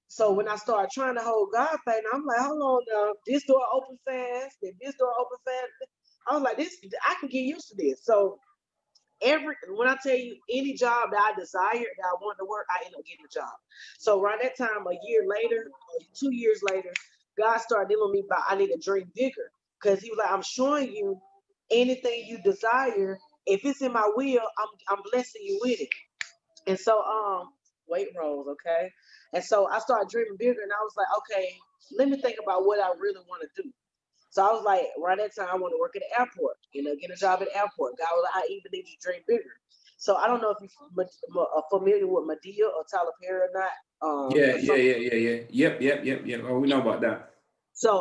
So when I started trying the whole God thing, I'm like, hold on now, this door open fast, then this door open fast. I was like, this I can get used to this. So when I tell you any job that I desired that I wanted to work, I ended up getting a job. So around that time, a year later, or 2 years later, God started dealing with me about I need to dream bigger. Because he was like, I'm showing you anything you desire. If it's in my will, I'm blessing you with it. And so weight rolls, okay. And so I started dreaming bigger, and I was like, okay, let me think about what I really want to do. So I was like, right that time, I want to work at the airport, get a job at the airport. God was like, I even need you to dream bigger. So I don't know if you're familiar with Medea or Tyler Perry or not. Yeah, But yeah, some, yeah, yeah, yeah. Yep. Oh, we know about that. so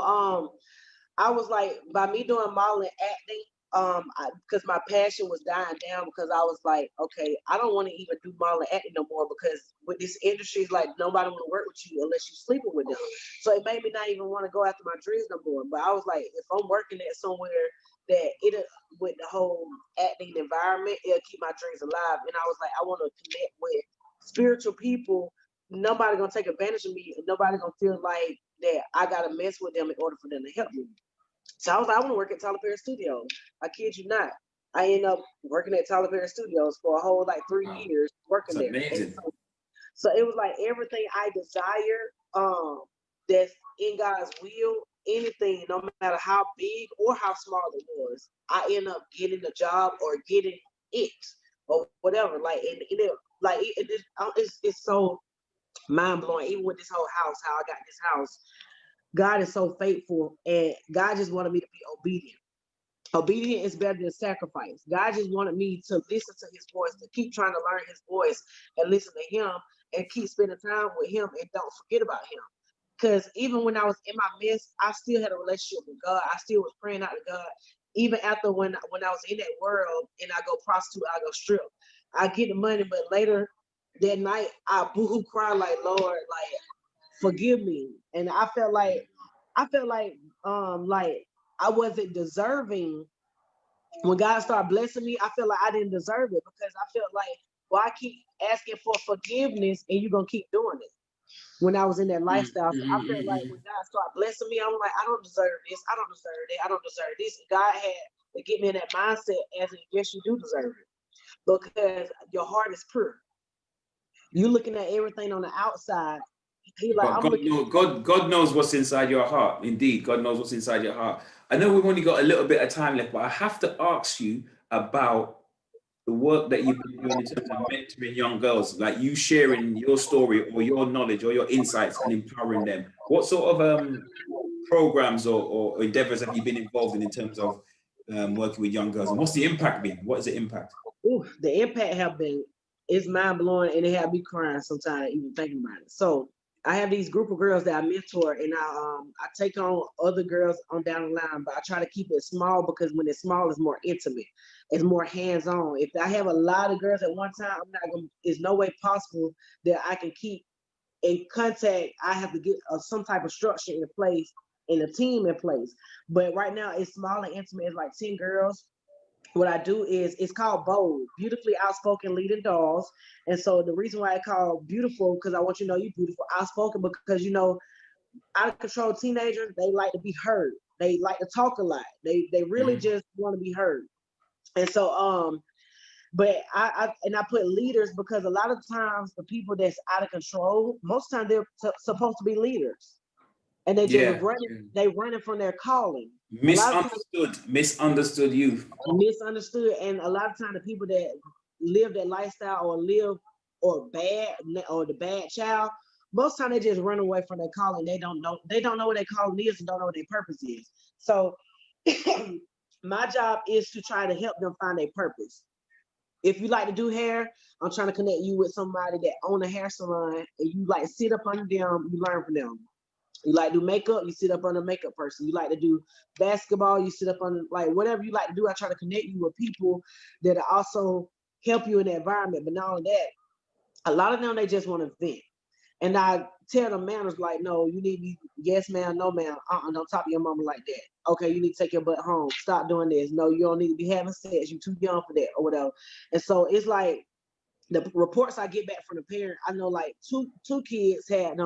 I was like, by me doing modeling acting, because my passion was dying down because I was like, okay, I don't want to even do modeling acting no more because with this industry, it's like nobody want to work with you unless you're sleeping with them. So it made me not even want to go after my dreams no more. But I was like, if I'm working at somewhere that it with the whole acting environment, it'll keep my dreams alive. And I was like, I want to connect with spiritual people. Nobody gonna take advantage of me, and nobody gonna feel like that I gotta mess with them in order for them to help me. So I was like, I want to work at Tyler Perry Studios. I kid you not. I ended up working at Tyler Perry Studios for a whole like 3 years It's working there. And amazing. so it was like everything I desire, that's in God's will, anything, no matter how big or how small it was, I end up getting the job or getting it or whatever. Like it's so mind blowing. Even with this whole house, how I got this house, God is so faithful, and God just wanted me to be obedient. Obedient is better than sacrifice. God just wanted me to listen to his voice, to keep trying to learn his voice and listen to him and keep spending time with him and don't forget about him. Because even when I was in my mess, I still had a relationship with God. I still was praying out to God. Even after when I was in that world and I go prostitute, I go strip. I get the money, but later that night I boohoo cry like, Lord, like forgive me. And I felt like I wasn't deserving. When God started blessing me, I feel like I didn't deserve it because I felt like, well, I keep asking for forgiveness and you're gonna keep doing it. When I was in that lifestyle, so I felt like when God started blessing me, I'm like, I don't deserve this, I don't deserve that, I don't deserve this. And God had to get me in that mindset as in, yes, you do deserve it because your heart is pure. You looking at everything on the outside. He like, But I'm looking at God knows what's inside your heart. Indeed, God knows what's inside your heart. I know we've only got a little bit of time left, but I have to ask you about the work that you've been doing in terms of mentoring young girls, like you sharing your story or your knowledge or your insights and empowering them. What sort of programs or endeavors have you been involved in terms of working with young girls? And what's the impact been? What is the impact? ooh, the impact have been it's mind blowing and it had me crying sometimes even thinking about it. So I have these group of girls that I mentor and I take on other girls on down the line, but I try to keep it small because when it's small, it's more intimate, it's more hands on. If I have a lot of girls at one time, I'm not gonna. There's no way possible that I can keep in contact. I have to get some type of structure in place and a team in place. But right now, it's small and intimate. It's like 10 girls. What I do is it's called bold, beautifully outspoken leading dolls. And so the reason why I call beautiful, because I want you to know you're beautiful, outspoken, because out of control teenagers, they like to be heard. They like to talk a lot. They really Mhm. just want to be heard. And so but I put leaders because a lot of times the people that's out of control, most times they're supposed to be leaders. And Yeah. they running from their calling. A lot of times Misunderstood youth. misunderstood, and a lot of time the people that live that lifestyle or live or bad or the bad child, most time they just run away from their calling. They don't know what their calling is and don't know what their purpose is. So my job is to try to help them find their purpose. If you like to do hair, I'm trying to connect you with somebody that own a hair salon and you like sit up under them, you learn from them. You like to do makeup, you sit up on a makeup person. You like to do basketball, you sit up on like whatever you like to do. I try to connect you with people that also help you in the environment. But not only that, a lot of them they just want to vent. And I tell the manners like, no, you need to be yes, ma'am, no, ma'am. Don't talk to your mama like that. Okay, you need to take your butt home. Stop doing this. No, you don't need to be having sex. You're too young for that, or whatever. And so it's like the reports I get back from the parent, I know like two kids had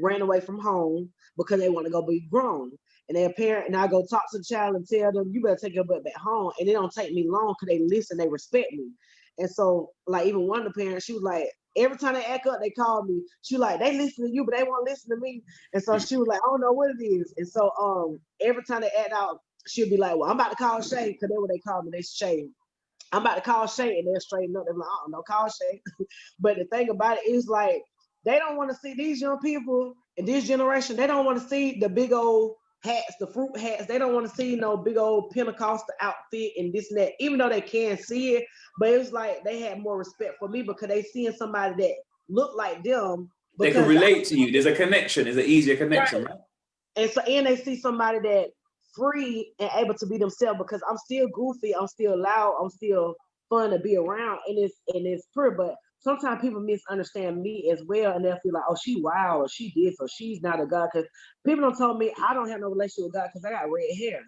ran away from home because they want to go be grown. And their parent and I go talk to the child and tell them, you better take your butt back home. And it don't take me long because they listen, they respect me. And so like even one of the parents, she was like, every time they act up, they call me. She like, they listen to you, but they won't listen to me. And so she was like, I don't know what it is. And so every time they act out, she'll be like, well, I'm about to call Shay, because that's what they call me. They Shay. I'm about to call Shay, and they'll straighten up. They're like, oh, no, call Shay. But the thing about it is like, they don't want to see these young people in this generation. They don't want to see the big old hats, the fruit hats. They don't want to see no big old Pentecostal outfit and this and that, even though they can see it. But it was like they had more respect for me because they seeing somebody that looked like them. They can relate to you. There's a connection. There's an easier connection, right? And so, and they see somebody that free and able to be themselves, because I'm still goofy, I'm still loud, I'm still fun to be around, and it's pretty. But sometimes people misunderstand me as well, and they'll feel like, oh, she wild, or she this, or she's not a God. Because people don't tell me I don't have no relationship with God because I got red hair.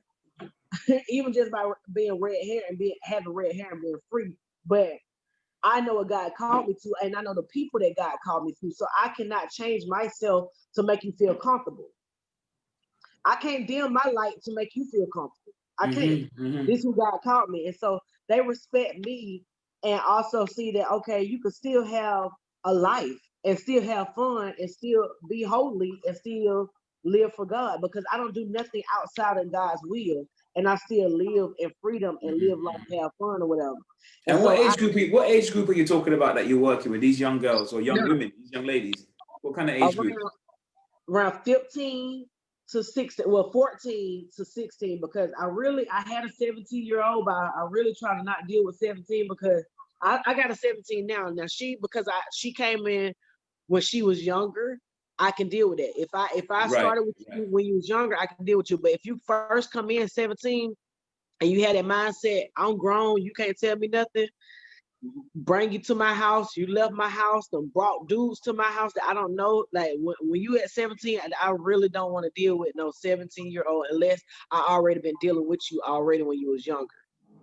Even just by being red hair and having red hair and being free. But I know what God called me to, and I know the people that God called me to. So I cannot change myself to make you feel comfortable. I can't dim my light to make you feel comfortable. I can't. This is who God called me. And so they respect me and also see that, okay, you can still have a life and still have fun and still be holy and still live for God, because I don't do nothing outside of God's will, and I still live in freedom and live life, have fun or whatever. And what age group are you talking about that you're working with? These young girls or young women, these young ladies? What kind of age group? Around 15 to 16, well, 14 to 16, because I had a 17-year-old, but I really try to not deal with 17 because I got a 17 now. Now she came in when she was younger, I can deal with it. If I started with you when you was younger, I can deal with you. But if you first come in 17 and you had that mindset, I'm grown, you can't tell me nothing, bring you to my house, you left my house, them brought dudes to my house that I don't know. Like when you at 17, I really don't want to deal with no 17-year-old unless I already been dealing with you already when you was younger.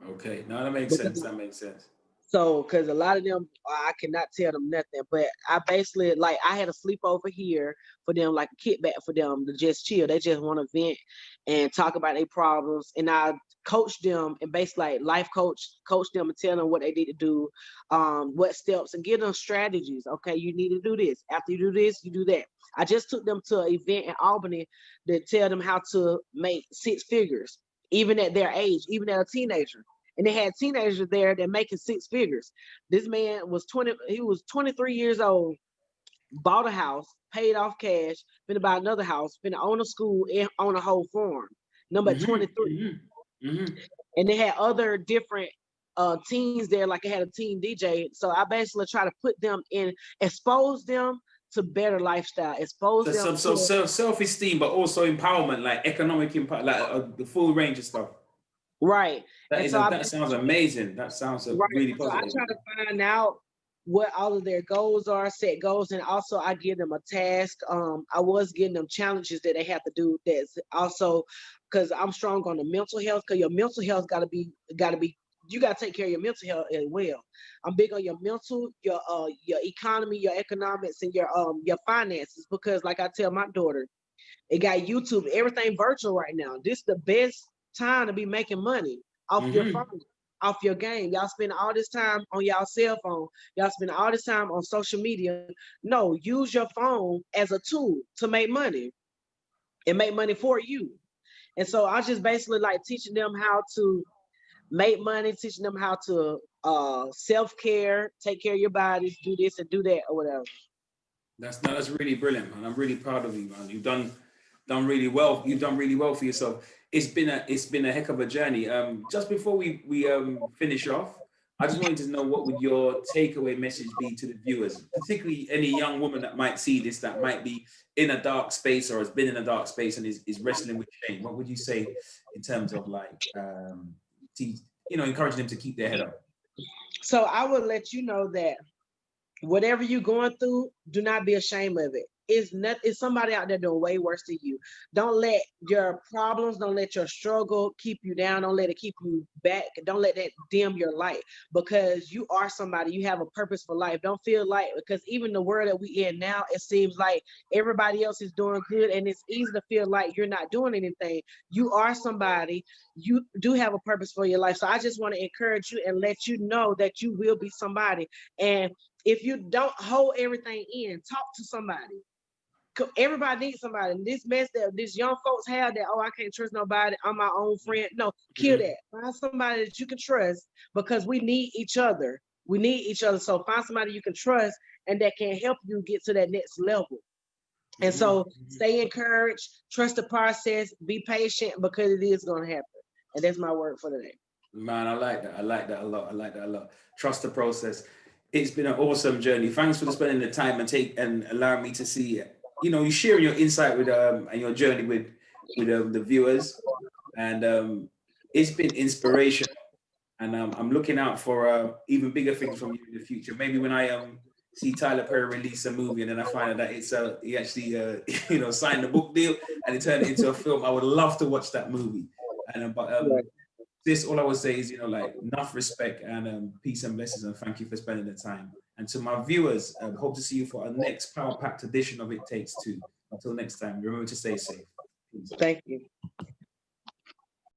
Okay, no, that makes sense. That makes sense. So, because a lot of them, I cannot tell them nothing. But I basically, like, I had a sleepover here for them, like a kickback for them to just chill. They just want to vent and talk about their problems. And I coach them and basically, like, life coach them and tell them what they need to do, what steps, and give them strategies. Okay, you need to do this. After you do this, you do that. I just took them to an event in Albany to tell them how to make 6 figures, even at their age, even at a teenager. And they had teenagers there that making 6 figures. This man was 23 years old, bought a house, paid off cash, been about another house, been own a school, and own a whole farm. Number 23. And they had other different teens there, like they had a teen DJ. So I basically try to put them in, expose them to better lifestyle, expose them to self-esteem, but also empowerment, like economic impact, like the full range of stuff. Right. That sounds amazing. That sounds really positive. So I try to find out what all of their goals are, set goals, and also I give them a task. I was giving them challenges that they have to do. That's also because I'm strong on the mental health. Because your mental health gotta be. You gotta take care of your mental health as well. I'm big on your mental, your economy, your economics, and your finances. Because like I tell my daughter, it got YouTube, everything virtual right now. This is the best time to be making money off your phone, off your game. Y'all spend all this time on y'all cell phone. Y'all spend all this time on social media. No, use your phone as a tool to make money and make money for you. And so I just basically like teaching them how to make money, teaching them how to self-care, take care of your bodies, do this and do that or whatever. That's really brilliant, man. I'm really proud of you, man. You've done really well. You've done really well for yourself. It's been a heck of a journey. Just before we finish off, I just wanted to know, what would your takeaway message be to the viewers, particularly any young woman that might see this, that might be in a dark space or has been in a dark space and is wrestling with shame? What would you say in terms of like, encouraging them to keep their head up? So I would let you know that whatever you're going through, do not be ashamed of it. It's somebody out there doing way worse than you. Don't let your problems, don't let your struggle keep you down. Don't let it keep you back. Don't let that dim your light, because you are somebody. You have a purpose for life. Don't feel like, because even the world that we in now, it seems like everybody else is doing good, and it's easy to feel like you're not doing anything. You are somebody. You do have a purpose for your life. So I just want to encourage you and let you know that you will be somebody. And if you don't hold everything in, talk to somebody. everybody needs somebody. And this mess that these young folks have that, oh, I can't trust nobody, I'm my own friend. No, kill that. Find somebody that you can trust, because we need each other. We need each other. So find somebody you can trust and that can help you get to that next level. And so stay encouraged, trust the process, be patient, because it is going to happen. And that's my word for today. Man, I like that. I like that a lot. I like that a lot. Trust the process. It's been an awesome journey. Thanks for spending the time and allowing me to see, you sharing your insight with and your journey with the viewers, and it's been inspirational. And I'm looking out for even bigger things from you in the future. Maybe when I see Tyler Perry release a movie and then I find out that it's he actually signed the book deal and it turned it into a film, I would love to watch that movie. And this, all I would say is, enough respect and peace and blessings, and thank you for spending the time. And to my viewers, hope to see you for our next power-packed edition of It Takes Two. Until next time, remember to stay safe. Peace. Thank you.